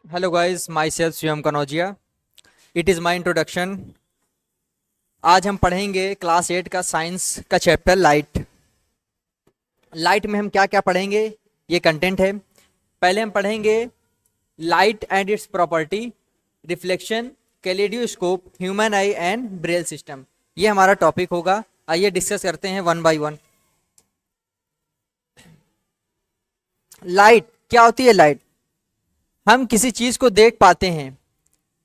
Hello guys, my self Shivam Kanaujia. It is my introduction. आज हम पढ़ेंगे क्लास 8 का साइंस का चैप्टर लाइट। लाइट में हम क्या क्या पढ़ेंगे, ये कंटेंट है। पहले हम पढ़ेंगे light and its property, reflection, kaleidoscope, human eye and braille system. ये हमारा टॉपिक होगा। आइए डिस्कस करते हैं वन बाय वन। लाइट क्या होती है? लाइट, हम किसी चीज को देख पाते हैं,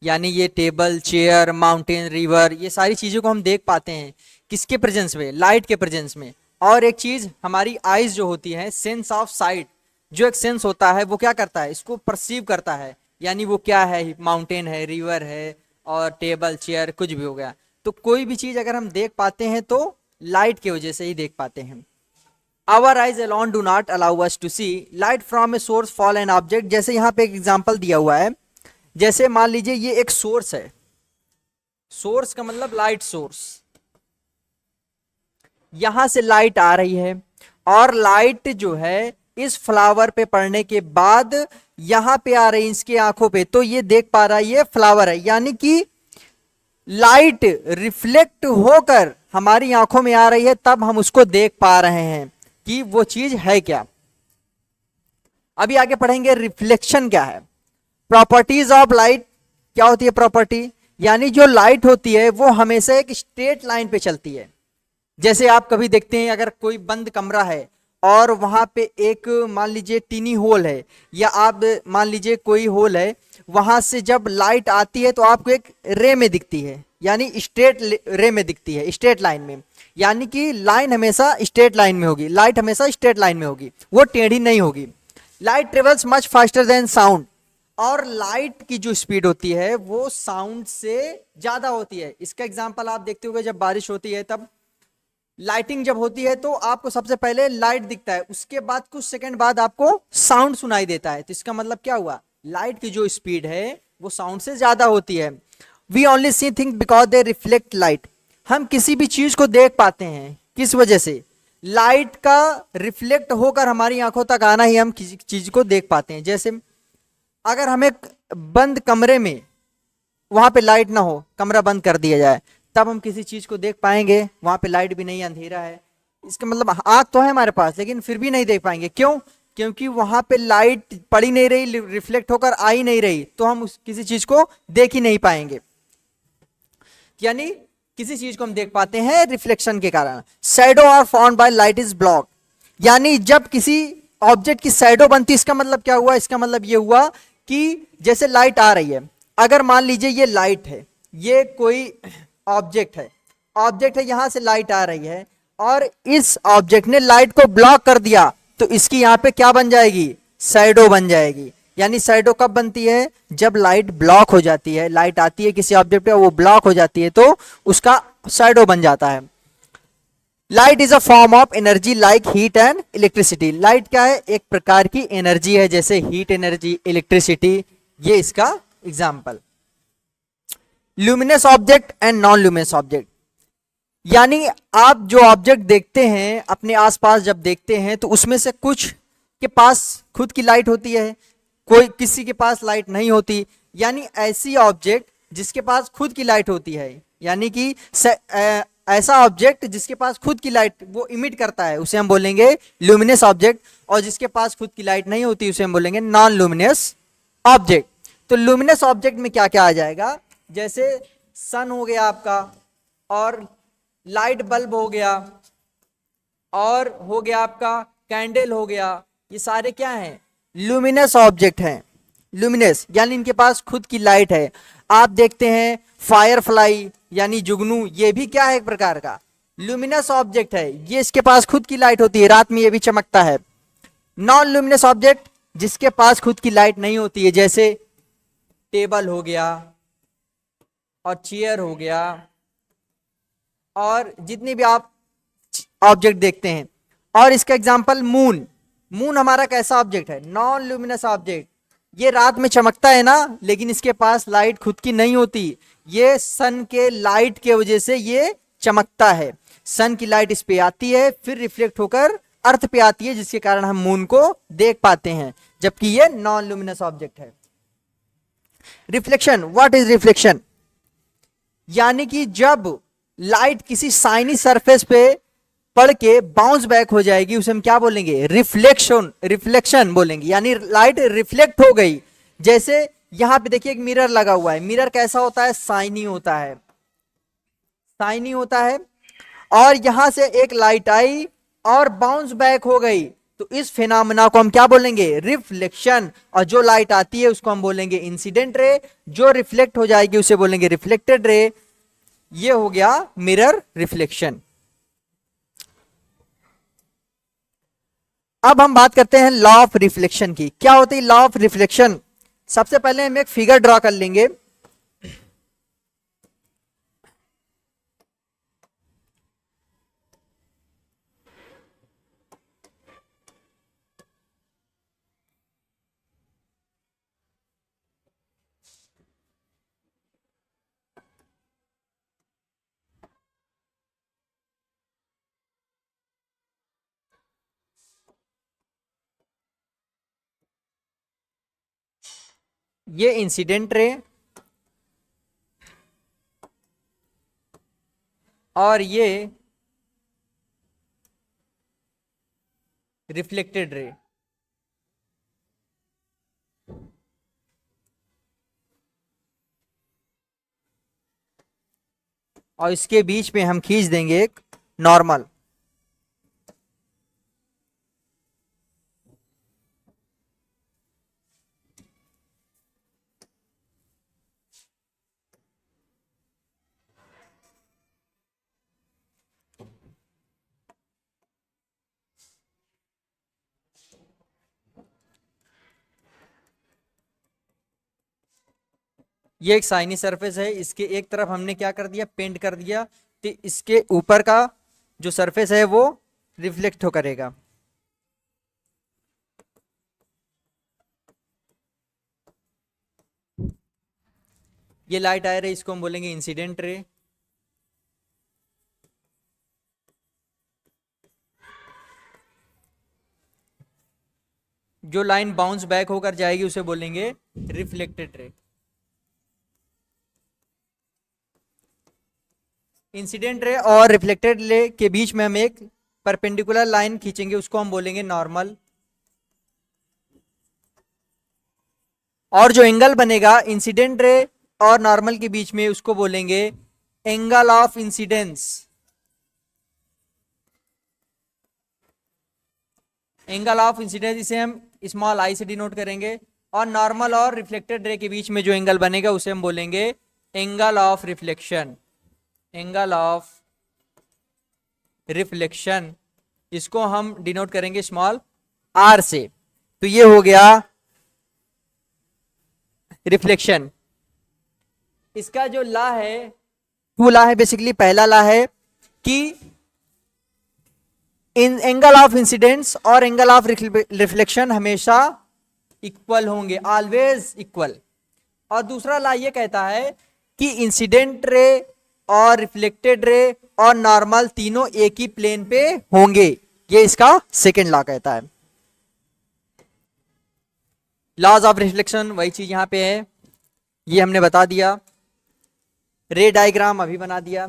यानी ये टेबल, चेयर, माउंटेन, रिवर, ये सारी चीजों को हम देख पाते हैं किसके प्रेजेंस में? लाइट के प्रेजेंस में। और एक चीज हमारी आईज जो होती है, सेंस ऑफ साइट, जो एक सेंस होता है वो क्या करता है? इसको परसीव करता है। यानी वो क्या है? माउंटेन है, रिवर है, और टेबल, चेयर, कुछ भी हो गया। तो कोई भी चीज अगर हम देख पाते हैं तो लाइट की वजह से ही देख पाते हैं। Our eyes alone do not allow us to see light from a source fall an object। जैसे यहाँ पे एक एग्जांपल दिया हुआ है। जैसे मान लीजिए ये एक सोर्स है। सोर्स का मतलब लाइट सोर्स। यहां से लाइट आ रही है और लाइट जो है इस फ्लावर पे पड़ने के बाद यहां पे आ रही है इसकी आंखों पे, तो ये देख पा रहा है ये फ्लावर है। यानी कि लाइट रिफ्लेक्ट होकर हमारी आंखों में आ रही है, तब हम उसको देख पा रहे हैं कि वो चीज है क्या। अभी आगे पढ़ेंगे रिफ्लेक्शन क्या है। प्रॉपर्टीज ऑफ लाइट, क्या होती है प्रॉपर्टी? यानी जो लाइट होती है वो हमेशा एक स्ट्रेट लाइन पे चलती है। जैसे आप कभी देखते हैं, अगर कोई बंद कमरा है और वहां पे एक मान लीजिए टीनी होल है, या आप मान लीजिए कोई होल है, वहां से जब लाइट आती है तो आपको एक रे में दिखती है, यानी स्ट्रेट रे में दिखती है, स्ट्रेट लाइन में। यानी कि लाइन हमेशा स्ट्रेट लाइन में होगी, लाइट हमेशा स्ट्रेट लाइन में होगी, वो टेढ़ी नहीं होगी। Light travels much faster than sound. और लाइट की जो स्पीड होती है वो साउंड से ज्यादा होती है। इसका एग्जांपल आप देखते होंगे, जब बारिश होती है तब लाइटिंग जब होती है तो आपको सबसे पहले लाइट दिखता है, उसके बाद कुछ सेकंड बाद आपको साउंड सुनाई देता है। तो इसका मतलब क्या हुआ? लाइट की जो स्पीड है वो साउंड से ज्यादा होती है। We only see thing because they reflect light. हम किसी भी चीज को देख पाते हैं किस वजह से? लाइट का रिफ्लेक्ट होकर हमारी आंखों तक आना ही हम किसी चीज को देख पाते हैं। जैसे अगर हम एक बंद कमरे में, वहां पे लाइट ना हो, कमरा बंद कर दिया जाए, तब हम किसी चीज को देख पाएंगे? वहां पे लाइट भी नहीं, अंधेरा है। इसका मतलब आंख तो है हमारे पास, लेकिन फिर भी नहीं देख पाएंगे। क्यों? क्योंकि वहां पे लाइट पड़ी नहीं रही, रिफ्लेक्ट होकर आ ही नहीं रही, तो हम किसी चीज को देख ही नहीं पाएंगे। यानी किसी चीज को हम देख पाते हैं रिफ्लेक्शन के कारण। Shadow are formed by light is block. यानी जब किसी ऑब्जेक्ट की शैडो बनती, इसका मतलब क्या हुआ? इसका मतलब ये हुआ कि जैसे लाइट आ रही है, अगर मान लीजिए ये लाइट है, ये कोई ऑब्जेक्ट है, ऑब्जेक्ट है, यहां से लाइट आ रही है और इस ऑब्जेक्ट ने लाइट को ब्लॉक कर दिया, तो इसकी यहां पे क्या बन जाएगी? शैडो बन जाएगी। यानी शैडो कब बनती है? जब लाइट ब्लॉक हो जाती है। लाइट आती है किसी ऑब्जेक्ट पे, वो ब्लॉक हो जाती है तो उसका शैडो बन जाता है। Light is a form of energy like heat and electricity. Light क्या है? एक प्रकार की एनर्जी है, जैसे हीट एनर्जी, इलेक्ट्रिसिटी, ये इसका example. Luminous object and non luminous object. यानी आप जो ऑब्जेक्ट देखते हैं अपने आसपास, जब देखते हैं तो उसमें से कुछ के पास खुद की लाइट होती है, कोई किसी के पास लाइट नहीं होती। यानी ऐसी ऑब्जेक्ट जिसके पास खुद की लाइट होती है, यानी कि ऐसा ऑब्जेक्ट जिसके पास खुद की लाइट वो इमिट करता है, उसे हम बोलेंगे ल्यूमिनस ऑब्जेक्ट। और जिसके पास खुद की लाइट नहीं होती उसे हम बोलेंगे नॉन ल्यूमिनस ऑब्जेक्ट। तो ल्यूमिनस ऑब्जेक्ट में क्या क्या आ जाएगा? जैसे सन हो गया आपका, और लाइट बल्ब हो गया, और हो गया आपका कैंडल हो गया। ये सारे क्या हैं? ल्यूमिनस ऑब्जेक्ट हैं। ल्यूमिनस यानी इनके पास खुद की लाइट है। आप देखते हैं फायर फ्लाई यानी जुगनू, ये भी क्या है? एक प्रकार का ल्यूमिनस ऑब्जेक्ट है। ये इसके पास खुद की लाइट होती है, रात में ये भी चमकता है। नॉन ल्यूमिनस ऑब्जेक्ट जिसके पास खुद की लाइट नहीं होती है, जैसे टेबल हो गया और चेयर हो गया, और जितने भी आप ऑब्जेक्ट देखते हैं। और इसका एग्जांपल मून। मून हमारा कैसा ऑब्जेक्ट है? Non luminous object. ये रात में चमकता है ना, लेकिन इसके पास लाइट खुद की नहीं होती, ये सन के लाइट के वजह से ये चमकता है। सन की लाइट इस पे आती है, फिर रिफ्लेक्ट होकर अर्थ पे आती है, जिसके कारण हम मून को देख पाते हैं, जबकि ये नॉन ल्यूमिनस ऑब्जेक्ट है। Reflection, what is reflection? यानी कि जब लाइट किसी शाइनी सरफेस पे पड़ के बाउंस बैक हो जाएगी उसे हम क्या बोलेंगे? रिफ्लेक्शन, रिफ्लेक्शन बोलेंगे। यानी लाइट रिफ्लेक्ट हो गई। जैसे यहां पे देखिए एक मिरर लगा हुआ है, मिरर कैसा होता है? शाइनी होता है, शाइनी होता है। और यहां से एक लाइट आई और बाउंस बैक हो गई, तो इस फिनोमेना को हम क्या बोलेंगे? रिफ्लेक्शन। और जो लाइट आती है उसको हम बोलेंगे इंसिडेंट रे, जो रिफ्लेक्ट हो जाएगी उसे बोलेंगे रिफ्लेक्टेड रे। ये हो गया मिरर रिफ्लेक्शन। अब हम बात करते हैं लॉ ऑफ रिफ्लेक्शन की। क्या होती है लॉ ऑफ रिफ्लेक्शन? सबसे पहले हम एक फिगर ड्रॉ कर लेंगे। ये इंसिडेंट रे और ये रिफ्लेक्टेड रे। और इसके बीच में हम खींच देंगे एक नॉर्मल। ये एक शाइनी सरफेस है, इसके एक तरफ हमने क्या कर दिया? पेंट कर दिया। तो इसके ऊपर का जो सरफेस है वो रिफ्लेक्ट हो करेगा। ये लाइट आ रही है, इसको हम बोलेंगे इंसिडेंट रे। जो लाइन बाउंस बैक होकर जाएगी उसे बोलेंगे रिफ्लेक्टेड रे। इंसिडेंट रे और रिफ्लेक्टेड रे के बीच में हम एक परपेंडिकुलर लाइन खींचेंगे, उसको हम बोलेंगे नॉर्मल। और जो एंगल बनेगा इंसिडेंट रे और नॉर्मल के बीच में उसको बोलेंगे angle of incidence. Angle of incidence इसे हम स्मॉल आई से डिनोट करेंगे। और नॉर्मल और रिफ्लेक्टेड रे के बीच में जो एंगल बनेगा उसे हम बोलेंगे angle of reflection. Angle of reflection इसको हम डिनोट करेंगे स्मॉल आर से। तो ये हो गया रिफ्लेक्शन। इसका जो लॉ है टू लॉ है बेसिकली। पहला लॉ है कि इन एंगल ऑफ इंसिडेंस और एंगल ऑफ रिफ्लेक्शन हमेशा इक्वल होंगे, ऑलवेज इक्वल। और दूसरा लॉ ये कहता है कि इंसिडेंट रे और रिफ्लेक्टेड रे और नॉर्मल तीनों एक ही प्लेन पे होंगे। ये इसका सेकेंड लॉ कहता है। लॉज ऑफ रिफ्लेक्शन वही चीज यहां पे है, ये हमने बता दिया। रे डायग्राम अभी बना दिया।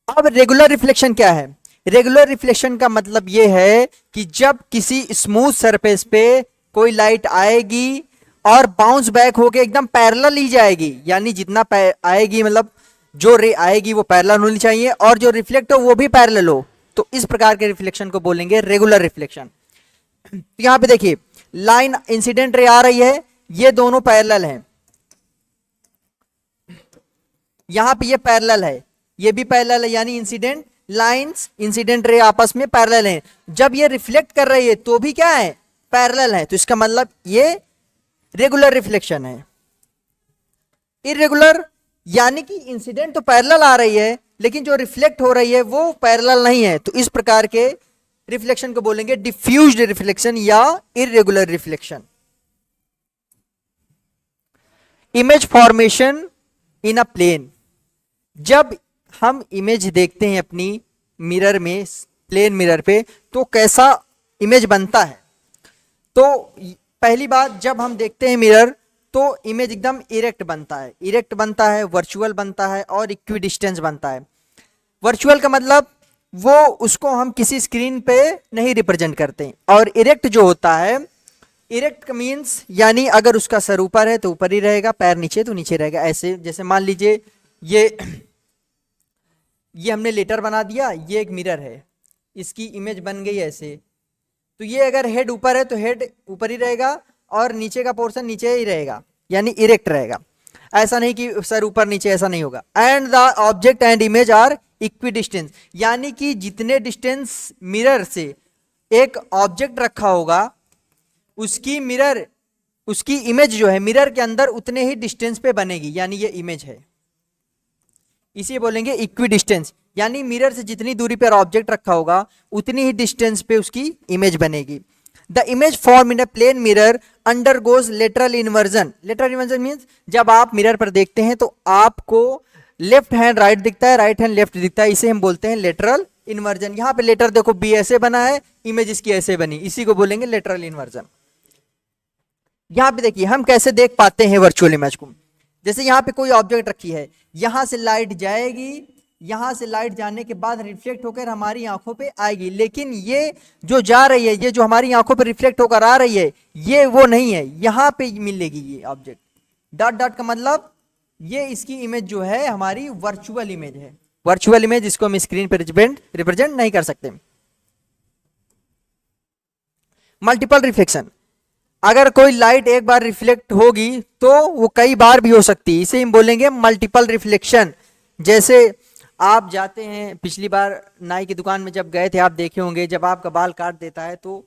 अब रेगुलर रिफ्लेक्शन क्या है? रेगुलर रिफ्लेक्शन का मतलब यह है कि जब किसी स्मूथ सरफेस पे कोई लाइट आएगी और बाउंस बैक होके एकदम पैरेलल ही जाएगी, यानी जितना आएगी मतलब जो रे आएगी वो पैरेलल होनी चाहिए और जो रिफ्लेक्ट हो वो भी पैरेलल हो, तो इस प्रकार के रिफ्लेक्शन को बोलेंगे रेगुलर रिफ्लेक्शन। यहां पे देखिए लाइन इंसिडेंट रे आ रही है, ये दोनों पैरेलल हैं। यहां पे ये पैरेलल है, ये भी पैरेलल है, यानी इंसिडेंट लाइंस इंसिडेंट रे आपस में पैरेलल हैं। जब ये रिफ्लेक्ट कर रही है तो भी क्या है? पैरेलल है। तो इसका मतलब ये रेगुलर रिफ्लेक्शन है। इरेगुलर यानी कि इंसिडेंट तो पैरेलल आ रही है लेकिन जो रिफ्लेक्ट हो रही है वो पैरेलल नहीं है, तो इस प्रकार के रिफ्लेक्शन को बोलेंगे डिफ्यूज्ड रिफ्लेक्शन या irregular reflection. Image formation in a plane. जब हम इमेज देखते हैं अपनी मिरर में, प्लेन मिरर पे, तो कैसा इमेज बनता है? तो पहली बात, जब हम देखते हैं मिरर तो इमेज एकदम इरेक्ट बनता है, वर्चुअल बनता है और इक्विडिस्टेंस बनता है। वर्चुअल का मतलब वो उसको हम किसी स्क्रीन पे नहीं रिप्रेजेंट करते, और इरेक्ट जो होता है, इरेक्ट मीन्स यानी अगर उसका सर ऊपर है तो ऊपर ही रहेगा, पैर नीचे तो नीचे रहेगा। ऐसे जैसे मान लीजिए ये हमने लेटर बना दिया, ये एक मिरर है, इसकी इमेज बन गई ऐसे, तो ये अगर हेड ऊपर है तो हेड ऊपर ही रहेगा और नीचे का पोर्शन नीचे ही रहेगा, यानी इरेक्ट रहेगा। ऐसा नहीं कि सर ऊपर नीचे, ऐसा नहीं होगा। And the object and image are equidistance, यानी कि जितने डिस्टेंस मिरर से एक ऑब्जेक्ट रखा होगा उसकी इमेज जो है मिरर के अंदर उतने ही डिस्टेंस पे बनेगी, यानी ये इमेज है, इसे बोलेंगे इक्वी डिस्टेंस। यानी मिरर से जितनी दूरी पर ऑब्जेक्ट रखा होगा उतनी ही डिस्टेंस पे उसकी इमेज बनेगी। The image form in a plane mirror undergoes lateral inversion. Lateral inversion means जब आप मिरर पर देखते हैं तो आपको लेफ्ट हैंड राइट दिखता है, राइट हैंड लेफ्ट दिखता है, इसे हम बोलते हैं लेटरल इन्वर्जन। यहाँ पे लेटर देखो बी ऐसे बना है, इमेज इसकी ऐसे बनी, इसी को बोलेंगे लेटरल इन्वर्जन। यहाँ पे देखिए हम कैसे देख पाते हैं वर्चुअल इमेज को। जैसे यहाँ पे कोई ऑब्जेक्ट रखी है, यहाँ से लाइट जाएगी, यहाँ से लाइट जाने के बाद रिफ्लेक्ट होकर हमारी आंखों पे आएगी, लेकिन ये जो जा रही है, ये जो हमारी आंखों पे रिफ्लेक्ट होकर आ रही है, ये वो नहीं है, यहाँ पे मिलेगी ये ऑब्जेक्ट। डॉट डॉट का मतलब ये इसकी इमेज जो है हमारी वर्चुअल इमेज है। वर्चुअल इमेज इसको हम स्क्रीन पे रिप्रेजेंट नहीं कर सकते। मल्टीपल रिफ्लेक्शन, अगर कोई लाइट एक बार रिफ्लेक्ट होगी तो वो कई बार भी हो सकती है, इसे हम बोलेंगे मल्टीपल रिफ्लेक्शन। जैसे आप जाते हैं, पिछली बार नाई की दुकान में जब गए थे आप देखे होंगे, जब आपका बाल काट देता है तो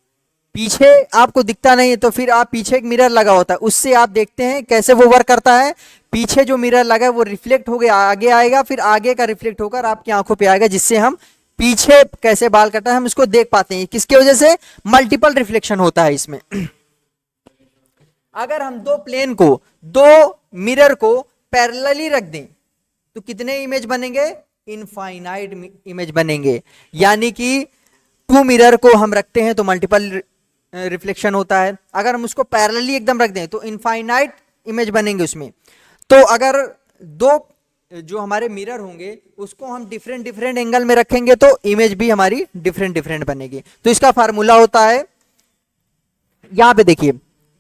पीछे आपको दिखता नहीं है, तो फिर आप पीछे एक मिरर लगा होता है, उससे आप देखते हैं कैसे वो वर्क करता है। पीछे जो मिरर लगा है वो रिफ्लेक्ट हो गया आगे आएगा, फिर आगे का रिफ्लेक्ट होकर आपकी आंखों पे आएगा, जिससे हम पीछे कैसे बाल कटा है हम इसको देख पाते हैं। किसकी वजह से? मल्टीपल रिफ्लेक्शन होता है इसमें। अगर हम दो मिरर को पैरेलली रख दें तो कितने इमेज बनेंगे? इनफाइनाइट इमेज बनेंगे। यानी कि टू मिरर को हम रखते हैं तो मल्टीपल रिफ्लेक्शन होता है, अगर हम उसको पैरेलली एकदम रख दें तो इनफाइनाइट इमेज बनेंगे उसमें। तो अगर दो जो हमारे मिरर होंगे उसको हम डिफरेंट डिफरेंट एंगल में रखेंगे तो इमेज भी हमारी डिफरेंट डिफरेंट बनेगी। तो इसका फार्मूला होता है, यहां पे देखिए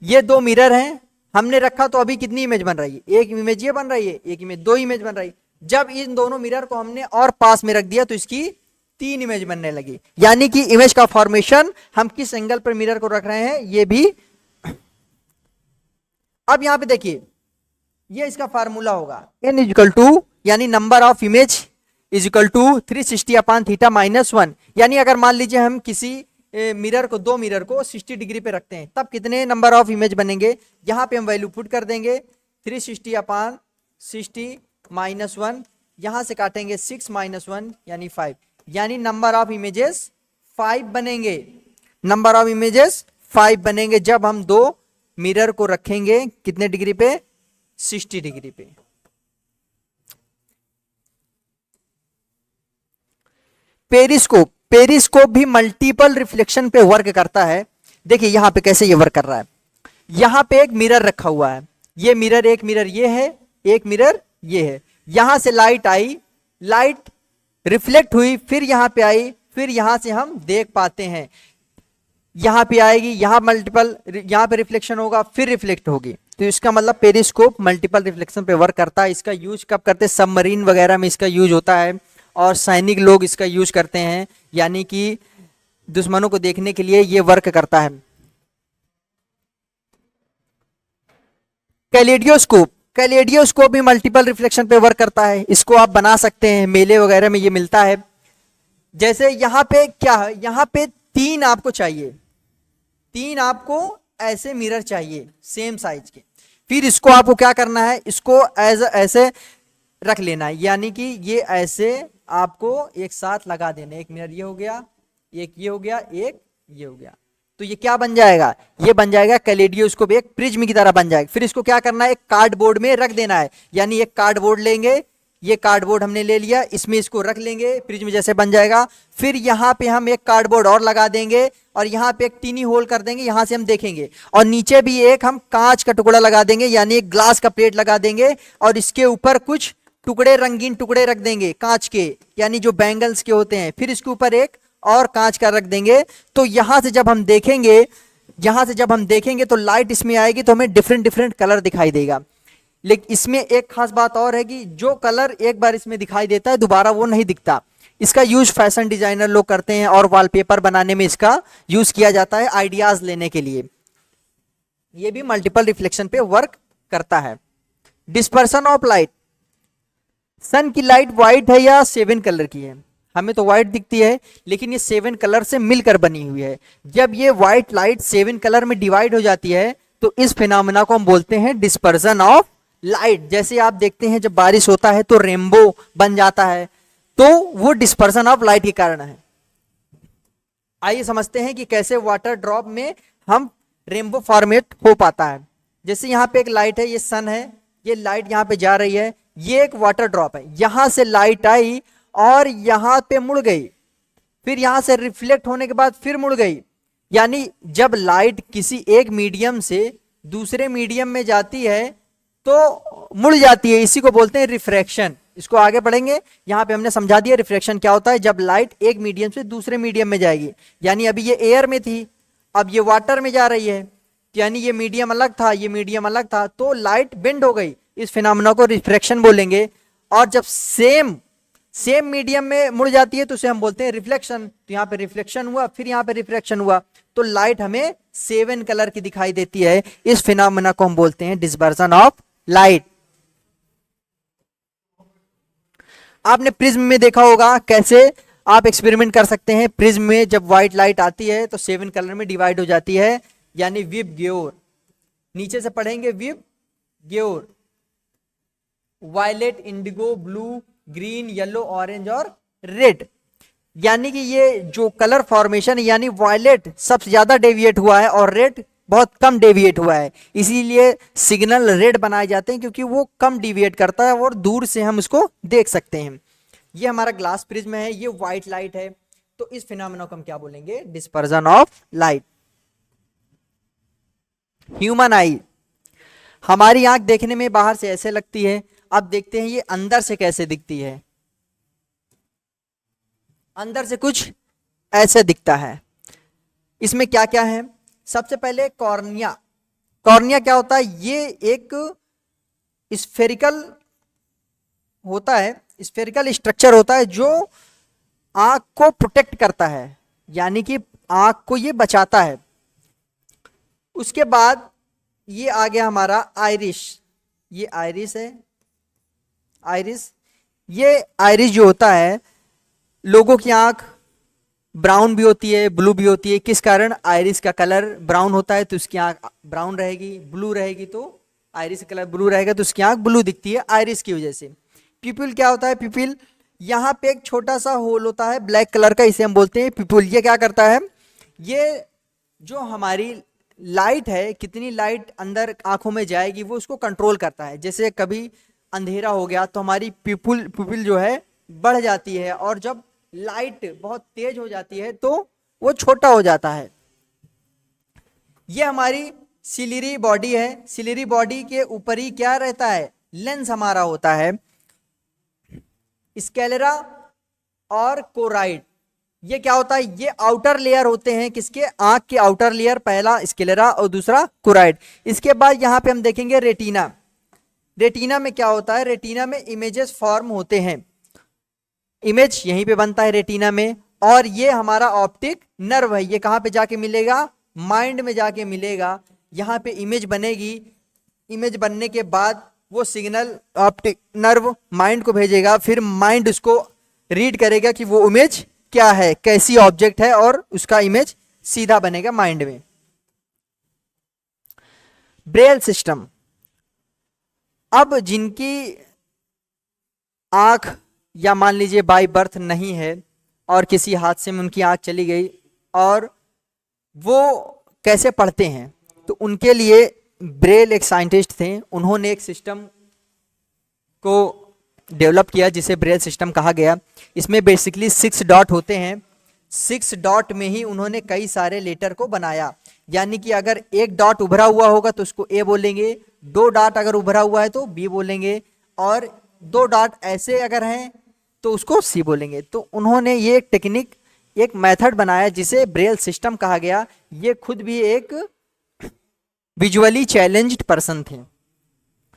ये दो मिरर हैं, हमने रखा तो अभी कितनी इमेज बन रही है? एक इमेज ये बन रही है, एक इमेज, दो इमेज बन रही है। जब इन दोनों मिरर को हमने और पास में रख दिया तो इसकी तीन इमेज बनने लगी। यानी कि इमेज का फॉर्मेशन हम किस एंगल पर मिरर को रख रहे हैं ये भी। अब यहां पे देखिए ये इसका फार्मूला होगा, n इजिकल टू यानी number of image is equal to 360 upon theta minus 1। यानी अगर मान लीजिए हम किसी दो मिरर को 60 डिग्री पे रखते हैं तब कितने नंबर ऑफ इमेज बनेंगे? यहां पे हम वैल्यू पुट कर देंगे 360 अपॉन 60 माइनस 1, यहां से काटेंगे 6 माइनस 1 यानी 5, यानी नंबर ऑफ इमेजेस 5 बनेंगे। नंबर ऑफ इमेजेस 5 बनेंगे जब हम दो मिरर को रखेंगे कितने डिग्री पे? 60 डिग्री पे। पेरिस्कोप भी मल्टीपल रिफ्लेक्शन पे वर्क करता है। देखिए यहां पे कैसे ये वर्क कर रहा है। यहां पे एक मिरर रखा हुआ है, ये मिरर, एक मिरर ये है, एक मिरर ये है। यहां से लाइट आई, लाइट रिफ्लेक्ट हुई, फिर यहां पे आई, फिर यहां से हम देख पाते हैं, यहां पे आएगी, यहां मल्टीपल, यहां पे रिफ्लेक्शन होगा, फिर रिफ्लेक्ट होगी। तो इसका मतलब पेरिस्कोप मल्टीपल रिफ्लेक्शन पे वर्क करता है। इसका यूज कब करते हैं? सबमरीन वगैरह में इसका यूज होता है और सैनिक लोग इसका यूज करते हैं, यानी कि दुश्मनों को देखने के लिए ये वर्क करता है। कैलेडियोस्कोप भी मल्टीपल रिफ्लेक्शन पे वर्क करता है। इसको आप बना सकते हैं, मेले वगैरह में ये मिलता है। जैसे यहाँ पे क्या है, यहाँ पे तीन आपको चाहिए, तीन आपको ऐसे मिरर चाहिए सेम साइज के। फिर इसको आपको क्या करना है? इसको ऐसे रख लेना है, यानी कि ये ऐसे आपको एक साथ लगा देना। एक मिरर ये हो गया, एक ये हो गया, एक ये हो गया, तो ये क्या बन जाएगा? ये बन जाएगा कैलेडियोस्कोप, एक प्रिज्म की तरह बन जाएगा। फिर इसको क्या करना है? एक कार्डबोर्ड में रख देना है, यानी एक कार्डबोर्ड लेंगे, ये कार्डबोर्ड हमने ले लिया, इसमें इसको रख लेंगे, प्रिज्म जैसे बन जाएगा। फिर यहाँ पे हम एक कार्डबोर्ड और लगा देंगे और यहाँ पे एक टीनी होल कर देंगे, यहाँ से हम देखेंगे। और नीचे भी एक हम कांच का टुकड़ा लगा देंगे, यानी एक ग्लास का प्लेट लगा देंगे और इसके ऊपर कुछ टुकड़े, रंगीन टुकड़े रख देंगे कांच के, यानी जो बैंगल्स के होते हैं। फिर इसके ऊपर एक और कांच का रख देंगे। तो यहां से जब हम देखेंगे, तो लाइट इसमें आएगी तो हमें डिफरेंट डिफरेंट कलर दिखाई देगा। लेकिन इसमें एक खास बात और है कि जो कलर एक बार इसमें दिखाई देता है दोबारा वो नहीं दिखता। इसका यूज फैशन डिजाइनर लोग करते हैं और वॉलपेपर बनाने में इसका यूज किया जाता है, आइडियाज लेने के लिए। ये भी मल्टीपल रिफ्लेक्शन पे वर्क करता है। डिस्पर्सन ऑफ लाइट, सन की लाइट व्हाइट है या 7 कलर की है? हमें तो व्हाइट दिखती है, लेकिन ये 7 कलर से मिलकर बनी हुई है। जब ये व्हाइट लाइट 7 कलर में डिवाइड हो जाती है तो इस फिनोमेना को हम बोलते हैं डिस्पर्सन ऑफ लाइट। जैसे आप देखते हैं जब बारिश होता है तो रेनबो बन जाता है, तो वो डिस्पर्सन ऑफ लाइट के कारण है। आइए समझते हैं कि कैसे वाटर ड्रॉप में हम रेनबो फॉर्मेट हो पाता है। जैसे यहाँ पे एक लाइट है, ये सन है, ये लाइट यहाँ पे जा रही है, ये एक वाटर ड्रॉप है, यहां से लाइट आई और यहां पे मुड़ गई, फिर यहां से रिफ्लेक्ट होने के बाद फिर मुड़ गई। यानी जब लाइट किसी एक मीडियम से दूसरे मीडियम में जाती है तो मुड़ जाती है, इसी को बोलते हैं रिफ्रैक्शन। इसको आगे पढ़ेंगे। यहां पे हमने समझा दिया रिफ्रैक्शन क्या होता है, जब लाइट एक मीडियम से दूसरे मीडियम में जाएगी। यानी अभी ये एयर में थी, अब ये वाटर में जा रही है, यानी ये मीडियम अलग था, ये मीडियम अलग था, तो लाइट बेंड हो गई। इस फिनोमेना को रिफ्रैक्शन बोलेंगे। और जब सेम मीडियम में मुड़ जाती है तो उसे हम बोलते हैं रिफ्लेक्शन। तो यहाँ पे रिफ्लेक्शन हुआ, फिर यहाँ पे रिफ्रैक्शन हुआ, तो लाइट हमें 7 कलर की दिखाई देती है। इस फिनोमेना को हम बोलते हैं डिस्पर्सन ऑफ लाइट। आपने प्रिज्म में देखा होगा कैसे आप एक्सपेरिमेंट कर सकते हैं। प्रिज्म में जब व्हाइट लाइट आती है तो 7 कलर में डिवाइड हो जाती है, यानी विब ग्योर। नीचे से पढ़ेंगे VIBGYOR, violet, indigo, blue, green, yellow, orange और रेड। यानी कि ये जो कलर फॉर्मेशन है, यानी वायलेट सबसे ज्यादा डेविएट हुआ है और रेड बहुत कम डेविएट हुआ है, इसीलिए सिग्नल रेड बनाए जाते हैं क्योंकि वो कम डिविएट करता है और दूर से हम उसको देख सकते हैं। ये हमारा ग्लास प्रिज्म है, ये व्हाइट लाइट है, तो इस फिनोमेना को हम क्या बोलेंगे, डिस्पर्सन ऑफ लाइट। ह्यूमन आई, हमारी आंख देखने में बाहर से ऐसे लगती है, अब देखते हैं ये अंदर से कैसे दिखती है। अंदर से कुछ ऐसे दिखता है। इसमें क्या क्या है, सबसे पहले कॉर्निया। कॉर्निया क्या होता है, ये एक स्फेरिकल होता है, स्फेरिकल स्ट्रक्चर होता है जो आंख को प्रोटेक्ट करता है, यानी कि आंख को ये बचाता है। उसके बाद ये आ गया हमारा आइरिस, ये आइरिस है, आइरिस। ये आइरिस जो होता है, लोगों की आंख ब्राउन भी होती है, ब्लू भी होती है। किस कारण, आइरिस का कलर ब्राउन होता है तो उसकी आंख ब्राउन रहेगी, ब्लू रहेगी तो आइरिस का कलर ब्लू रहेगा तो उसकी आंख ब्लू दिखती है आइरिस की वजह से। पिपुल क्या होता है, पिपुल यहाँ पे एक छोटा सा होल होता है ब्लैक कलर का, इसे हम बोलते हैं पिपुल। ये क्या करता है, ये जो हमारी लाइट है, कितनी लाइट अंदर आंखों में जाएगी वो उसको कंट्रोल करता है। जैसे कभी अंधेरा हो गया तो हमारी पिपुल जो है बढ़ जाती है, और जब लाइट बहुत तेज हो जाती है तो वो छोटा हो जाता है। ये हमारी सिलियरी बॉडी है, सिलियरी बॉडी के ऊपर ही क्या रहता है, लेंस हमारा होता है। स्केलेरा और कोराइड, ये क्या होता है, ये आउटर लेयर होते हैं किसके, आंख के आउटर लेयर, पहला स्केलेरा और दूसरा कोराइड। इसके बाद यहां पे हम देखेंगे रेटिना। रेटिना में क्या होता है, रेटिना में इमेजेस फॉर्म होते हैं, इमेज यहीं पे बनता है रेटिना में। और ये हमारा ऑप्टिक नर्व है, ये कहां पे जाके मिलेगा, माइंड में जाके मिलेगा। यहाँ पे इमेज बनेगी, इमेज बनने के बाद वो सिग्नल ऑप्टिक नर्व माइंड को भेजेगा, फिर माइंड उसको रीड करेगा कि वो इमेज क्या है, कैसी ऑब्जेक्ट है, और उसका इमेज सीधा बनेगा माइंड में। ब्रेल सिस्टम, अब जिनकी आंख या मान लीजिए बाय बर्थ नहीं है और किसी हादसे में उनकी आंख चली गई, और वो कैसे पढ़ते हैं, तो उनके लिए ब्रेल एक साइंटिस्ट थे, उन्होंने एक सिस्टम को डेवलप किया जिसे ब्रेल सिस्टम कहा गया। इसमें बेसिकली 6 डॉट होते हैं, 6 डॉट में ही उन्होंने कई सारे लेटर को बनाया। यानी कि अगर एक डॉट उभरा हुआ होगा तो उसको ए बोलेंगे, 2 डॉट अगर उभरा हुआ है तो बी बोलेंगे, और 2 डॉट ऐसे अगर हैं तो उसको सी बोलेंगे। तो उन्होंने ये एक टेक्निक, एक मेथड बनाया जिसे ब्रेल सिस्टम कहा गया। ये खुद भी एक विजुअली चैलेंज्ड पर्सन थे।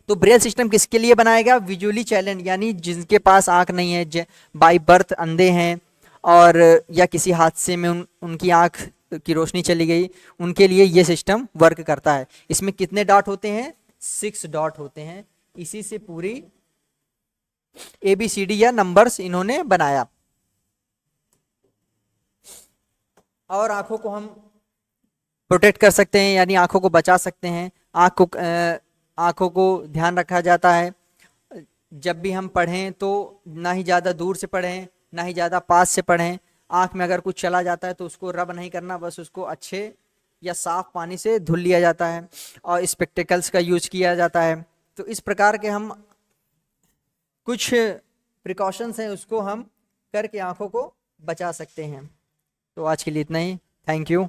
तो ब्रेल सिस्टम किसके लिए बनाया गया? विजुअली चैलेंज, यानी जिनके पास आंख नहीं है, बाई बर्थ अंधे हैं, और या किसी हादसे में उनकी आंख की रोशनी चली गई, उनके लिए ये सिस्टम वर्क करता है। इसमें कितने डॉट होते हैं? 6 डॉट होते हैं। इसी से पूरी ABCD या नंबर्स इन्होंने बनाया। और आंखों को हम प्रोटेक्ट कर सकते हैं, यानी आंखों को बचा सकते हैं। आंखों को ध्यान रखा जाता है। जब भी हम पढ़ें तो ना ही ज़्यादा दूर से पढ़ें, ना ही ज़्यादा पास से पढ़ें। आंख में अगर कुछ चला जाता है तो उसको रब नहीं करना, बस उसको अच्छे या साफ पानी से धुल लिया जाता है, और स्पेक्टिकल्स का यूज किया जाता है। तो इस प्रकार के हम कुछ प्रिकॉशंस हैं उसको हम करके आंखों को बचा सकते हैं। तो आज के लिए इतना ही। Thank you.